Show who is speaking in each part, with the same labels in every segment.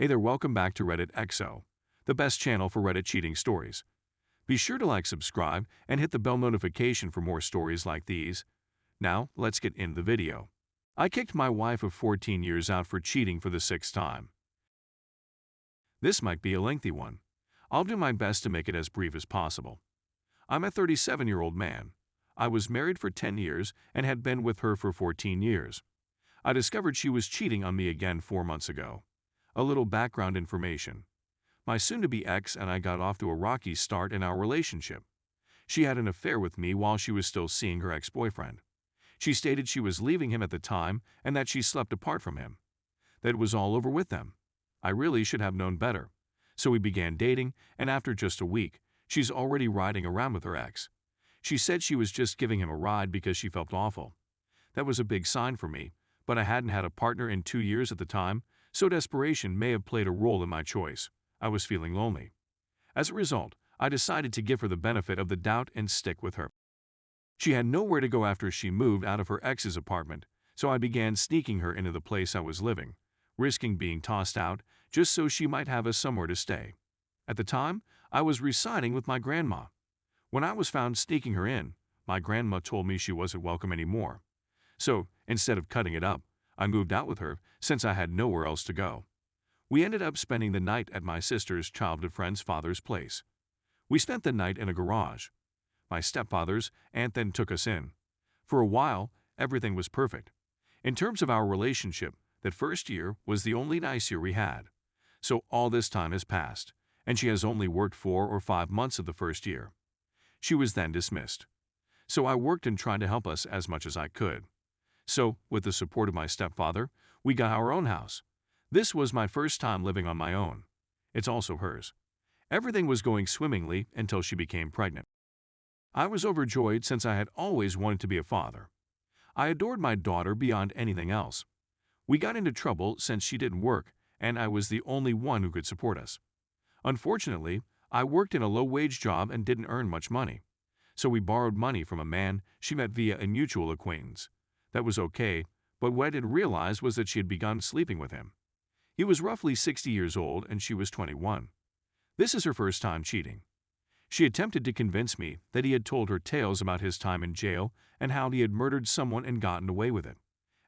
Speaker 1: Hey there, welcome back to Reddit XO, the best channel for Reddit cheating stories. Be sure to like, subscribe, and hit the bell notification for more stories like these. Now, let's get into the video. I kicked my wife of 14 years out for cheating for the sixth time. This might be a lengthy one. I'll do my best to make it as brief as possible. I'm a 37-year-old man. I was married for 10 years and had been with her for 14 years. I discovered she was cheating on me again 4 months ago. A little background information. My soon-to-be ex and I got off to a rocky start in our relationship. She had an affair with me while she was still seeing her ex-boyfriend. She stated she was leaving him at the time and that she slept apart from him. That it was all over with them. I really should have known better. So we began dating, and after just a week, she's already riding around with her ex. She said she was just giving him a ride because she felt awful. That was a big sign for me, but I hadn't had a partner in 2 years at the time, so desperation may have played a role in my choice. I was feeling lonely. As a result, I decided to give her the benefit of the doubt and stick with her. She had nowhere to go after she moved out of her ex's apartment, so I began sneaking her into the place I was living, risking being tossed out just so she might have somewhere to stay. At the time, I was residing with my grandma. When I was found sneaking her in, my grandma told me she wasn't welcome anymore. So, instead of cutting it up, I moved out with her since I had nowhere else to go. We ended up spending the night at my sister's childhood friend's father's place. We spent the night in a garage. My stepfather's aunt then took us in. For a while, everything was perfect. In terms of our relationship, that first year was the only nice year we had. So all this time has passed, and she has only worked 4 or 5 months of the first year. She was then dismissed. So I worked and tried to help us as much as I could. So, with the support of my stepfather, we got our own house. This was my first time living on my own. It's also hers. Everything was going swimmingly until she became pregnant. I was overjoyed since I had always wanted to be a father. I adored my daughter beyond anything else. We got into trouble since she didn't work, and I was the only one who could support us. Unfortunately, I worked in a low-wage job and didn't earn much money. So we borrowed money from a man she met via a mutual acquaintance. That was okay, but what I didn't realize was that she had begun sleeping with him. He was roughly 60 years old and she was 21. This is her first time cheating. She attempted to convince me that he had told her tales about his time in jail and how he had murdered someone and gotten away with it,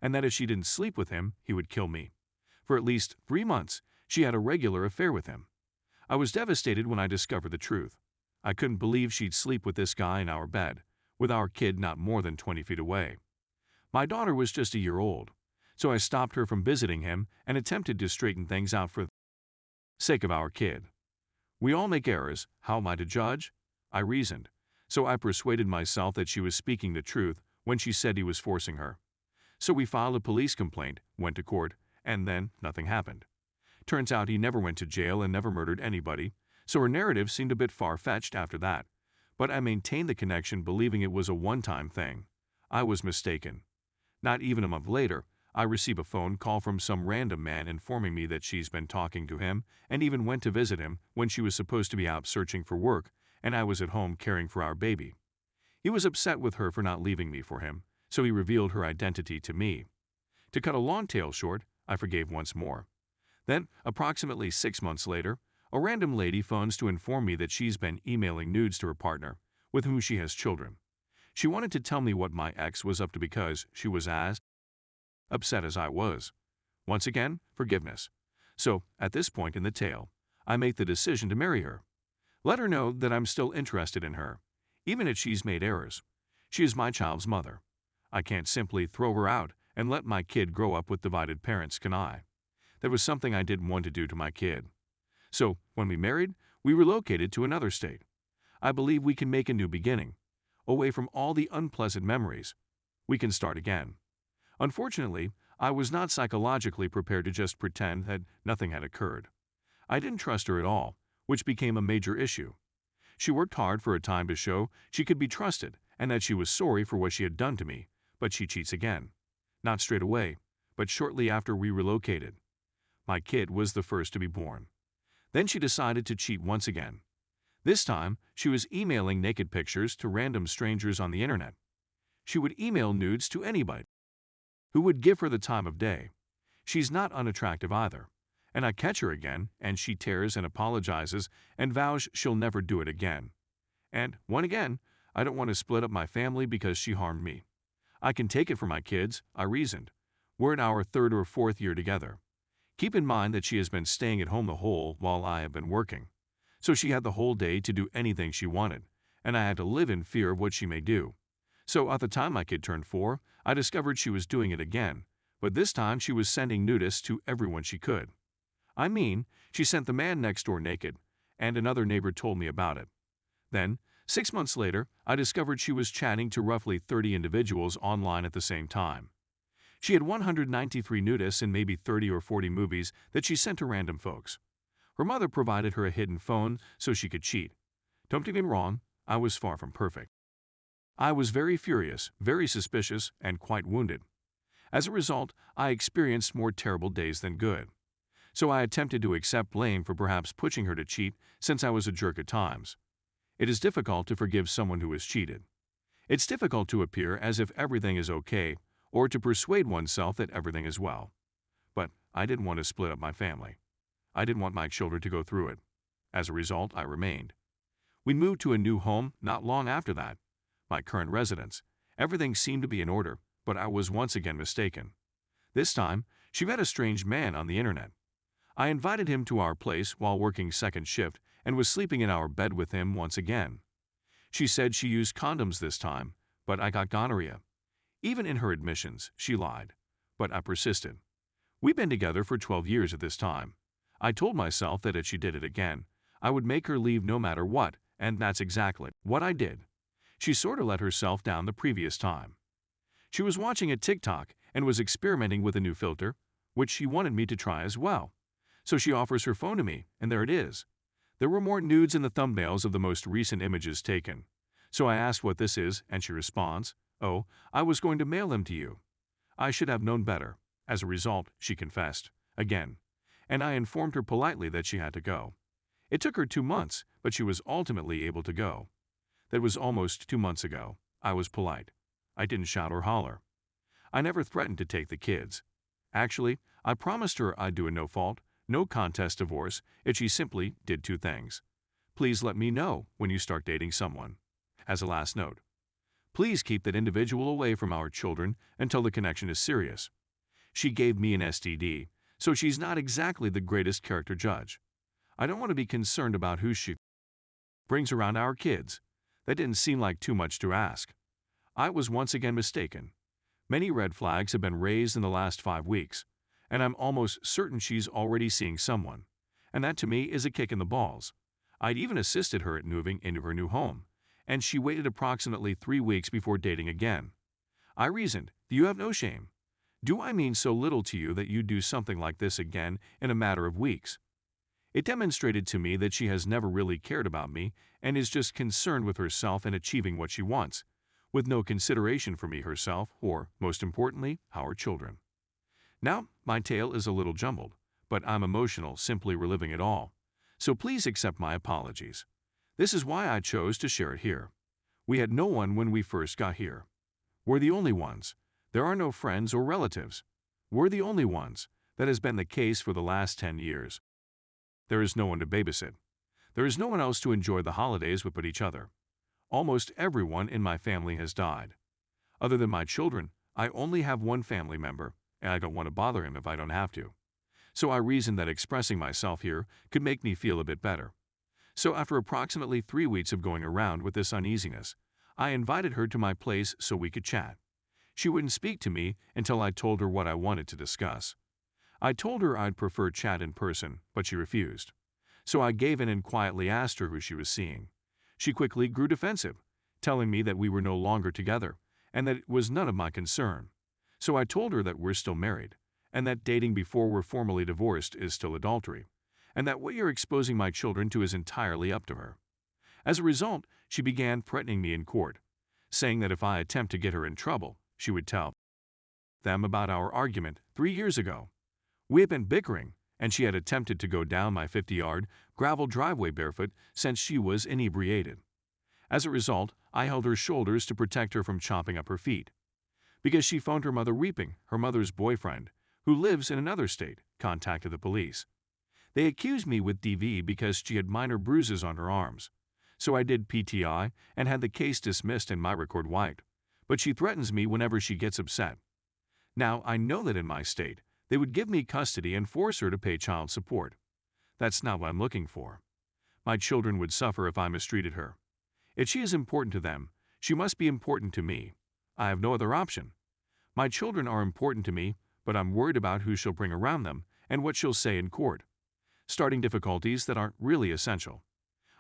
Speaker 1: and that if she didn't sleep with him, he would kill me. For at least 3 months, she had a regular affair with him. I was devastated when I discovered the truth. I couldn't believe she'd sleep with this guy in our bed, with our kid not more than 20 feet away. My daughter was just a year old, so I stopped her from visiting him and attempted to straighten things out for the sake of our kid. We all make errors, how am I to judge? I reasoned, so I persuaded myself that she was speaking the truth when she said he was forcing her. So we filed a police complaint, went to court, and then nothing happened. Turns out he never went to jail and never murdered anybody, so her narrative seemed a bit far-fetched after that. But I maintained the connection believing it was a one-time thing. I was mistaken. Not even a month later, I receive a phone call from some random man informing me that she's been talking to him and even went to visit him when she was supposed to be out searching for work and I was at home caring for our baby. He was upset with her for not leaving me for him, so he revealed her identity to me. To cut a long tale short, I forgave once more. Then, approximately 6 months later, a random lady phones to inform me that she's been emailing nudes to her partner, with whom she has children. She wanted to tell me what my ex was up to because she was as upset as I was. Once again, forgiveness. So, at this point in the tale, I make the decision to marry her. Let her know that I'm still interested in her, even if she's made errors. She is my child's mother. I can't simply throw her out and let my kid grow up with divided parents, can I? That was something I didn't want to do to my kid. So, when we married, we relocated to another state. I believe we can make a new beginning. Away from all the unpleasant memories. We can start again. Unfortunately, I was not psychologically prepared to just pretend that nothing had occurred. I didn't trust her at all, which became a major issue. She worked hard for a time to show she could be trusted and that she was sorry for what she had done to me, but she cheats again. Not straight away, but shortly after we relocated. My kid was the first to be born. Then she decided to cheat once again. This time, she was emailing naked pictures to random strangers on the internet. She would email nudes to anybody who would give her the time of day. She's not unattractive either, And I catch her again, and she tears and apologizes and vows she'll never do it again. And, one again, I don't want to split up my family because she harmed me. I can take it for my kids, I reasoned. We're in our 3rd or 4th year together. Keep in mind that she has been staying at home the whole while I have been working. So she had the whole day to do anything she wanted, and I had to live in fear of what she may do. So at the time my kid turned 4, I discovered she was doing it again, but this time she was sending nudists to everyone she could. I mean, she sent the man next door naked, and another neighbor told me about it. Then, 6 months later, I discovered she was chatting to roughly 30 individuals online at the same time. She had 193 nudists and maybe 30 or 40 movies that she sent to random folks. Her mother provided her a hidden phone so she could cheat. Don't get me wrong, I was far from perfect. I was very furious, very suspicious, and quite wounded. As a result, I experienced more terrible days than good. So I attempted to accept blame for perhaps pushing her to cheat since I was a jerk at times. It is difficult to forgive someone who has cheated. It's difficult to appear as if everything is okay or to persuade oneself that everything is well. But I didn't want to split up my family. I didn't want my children to go through it. As a result, I remained. We moved to a new home not long after that, my current residence. Everything seemed to be in order, but I was once again mistaken. This time, she met a strange man on the internet. I invited him to our place while working second shift and was sleeping in our bed with him once again. She said she used condoms this time, but I got gonorrhea. Even in her admissions, she lied. But I persisted. We've been together for 12 years at this time. I told myself that if she did it again, I would make her leave no matter what, and that's exactly what I did. She sort of let herself down the previous time. She was watching a TikTok and was experimenting with a new filter, which she wanted me to try as well. So she offers her phone to me, and there it is. There were more nudes in the thumbnails of the most recent images taken. So I asked what this is, and she responds, "Oh, I was going to mail them to you." I should have known better. As a result, she confessed, again, and I informed her politely that she had to go. It took her 2 months, but she was ultimately able to go. That was almost 2 months ago. I was polite. I didn't shout or holler. I never threatened to take the kids. Actually, I promised her I'd do a no-fault, no-contest divorce if she simply did 2 things. Please let me know when you start dating someone. As a last note, please keep that individual away from our children until the connection is serious. She gave me an STD, so she's not exactly the greatest character judge. I don't want to be concerned about who she brings around our kids. That didn't seem like too much to ask. I was once again mistaken. Many red flags have been raised in the last 5 weeks, and I'm almost certain she's already seeing someone. And that to me is a kick in the balls. I'd even assisted her at moving into her new home, and she waited approximately 3 weeks before dating again. I reasoned, you have no shame. Do I mean so little to you that you'd do something like this again in a matter of weeks? It demonstrated to me that she has never really cared about me and is just concerned with herself and achieving what she wants, with no consideration for me herself or, most importantly, our children. Now, my tale is a little jumbled, but I'm emotional simply reliving it all, so please accept my apologies. This is why I chose to share it here. We had no one when we first got here. We're the only ones. There are no friends or relatives. We're the only ones. That has been the case for the last 10 years. There is no one to babysit. There is no one else to enjoy the holidays with but each other. Almost everyone in my family has died. Other than my children, I only have one family member, and I don't want to bother him if I don't have to. So I reasoned that expressing myself here could make me feel a bit better. So after approximately 3 weeks of going around with this uneasiness, I invited her to my place so we could chat. She wouldn't speak to me until I told her what I wanted to discuss. I told her I'd prefer chat in person, but she refused. So I gave in and quietly asked her who she was seeing. She quickly grew defensive, telling me that we were no longer together and that it was none of my concern. So I told her that we're still married and that dating before we're formally divorced is still adultery, and that what you're exposing my children to is entirely up to her. As a result, she began threatening me in court, saying that if I attempt to get her in trouble, she would tell them about our argument 3 years ago. We had been bickering, and she had attempted to go down my 50-yard gravel driveway barefoot since she was inebriated. As a result, I held her shoulders to protect her from chopping up her feet. Because she phoned her mother weeping, her mother's boyfriend, who lives in another state, contacted the police. They accused me with DV because she had minor bruises on her arms. So I did PTI and had the case dismissed and my record wiped. But she threatens me whenever she gets upset. Now, I know that in my state, they would give me custody and force her to pay child support. That's not what I'm looking for. My children would suffer if I mistreated her. If she is important to them, she must be important to me. I have no other option. My children are important to me, but I'm worried about who she'll bring around them and what she'll say in court. Starting difficulties that aren't really essential.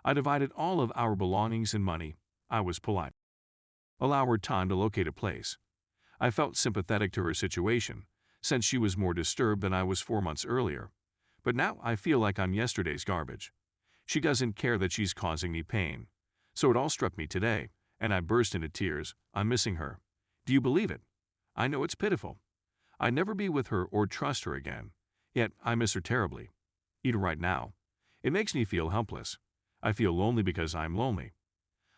Speaker 1: I divided all of our belongings and money. I was polite. Allow her time to locate a place. I felt sympathetic to her situation, since she was more disturbed than I was 4 months earlier. But now I feel like I'm yesterday's garbage. She doesn't care that she's causing me pain. So it all struck me today, and I burst into tears. I'm missing her. Do you believe it? I know it's pitiful. I'd never be with her or trust her again. Yet I miss her terribly. Even right now. It makes me feel helpless. I feel lonely because I'm lonely.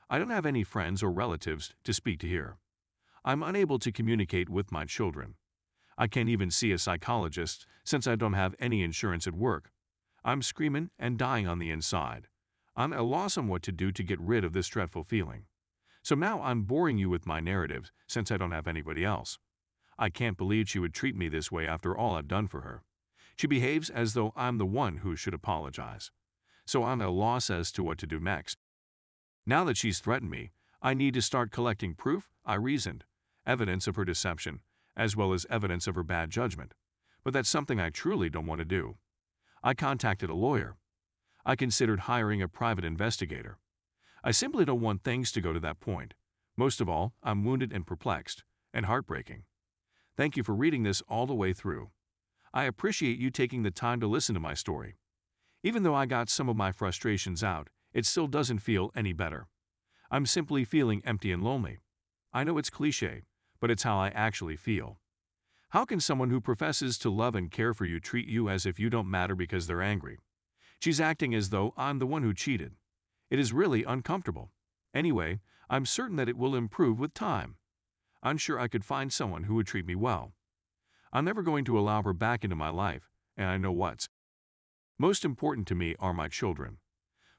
Speaker 1: I don't have any friends or relatives to speak to here. I'm unable to communicate with my children. I can't even see a psychologist since I don't have any insurance at work. I'm screaming and dying on the inside. I'm at a loss on what to do to get rid of this dreadful feeling. So now I'm boring you with my narrative since I don't have anybody else. I can't believe she would treat me this way after all I've done for her. She behaves as though I'm the one who should apologize. So I'm at a loss as to what to do next. Now that she's threatened me, I need to start collecting proof, I reasoned, evidence of her deception, as well as evidence of her bad judgment. But that's something I truly don't want to do. I contacted a lawyer. I considered hiring a private investigator. I simply don't want things to go to that point. Most of all, I'm wounded and perplexed, and heartbreaking. Thank you for reading this all the way through. I appreciate you taking the time to listen to my story. Even though I got some of my frustrations out, it still doesn't feel any better. I'm simply feeling empty and lonely. I know it's cliché, but it's how I actually feel. How can someone who professes to love and care for you treat you as if you don't matter because they're angry? She's acting as though I'm the one who cheated. It is really uncomfortable. Anyway, I'm certain that it will improve with time. I'm sure I could find someone who would treat me well. I'm never going to allow her back into my life, and I know what's most important to me are my children.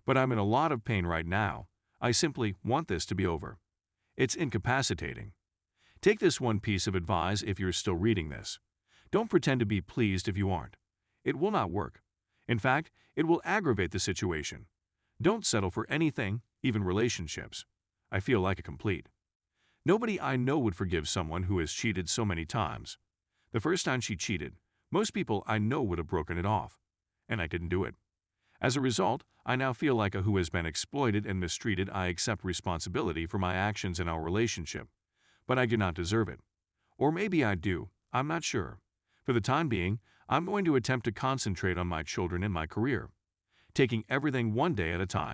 Speaker 1: But I'm in a lot of pain right now. I simply want this to be over. It's incapacitating. Take this one piece of advice if you're still reading this. Don't pretend to be pleased if you aren't. It will not work. In fact, it will aggravate the situation. Don't settle for anything, even relationships. I feel like a complete. Nobody I know would forgive someone who has cheated so many times. The first time she cheated, most people I know would have broken it off. And I didn't do it. As a result, I now feel like a who has been exploited and mistreated. I accept responsibility for my actions in our relationship. But I do not deserve it. Or maybe I do, I'm not sure. For the time being, I'm going to attempt to concentrate on my children and my career, taking everything one day at a time.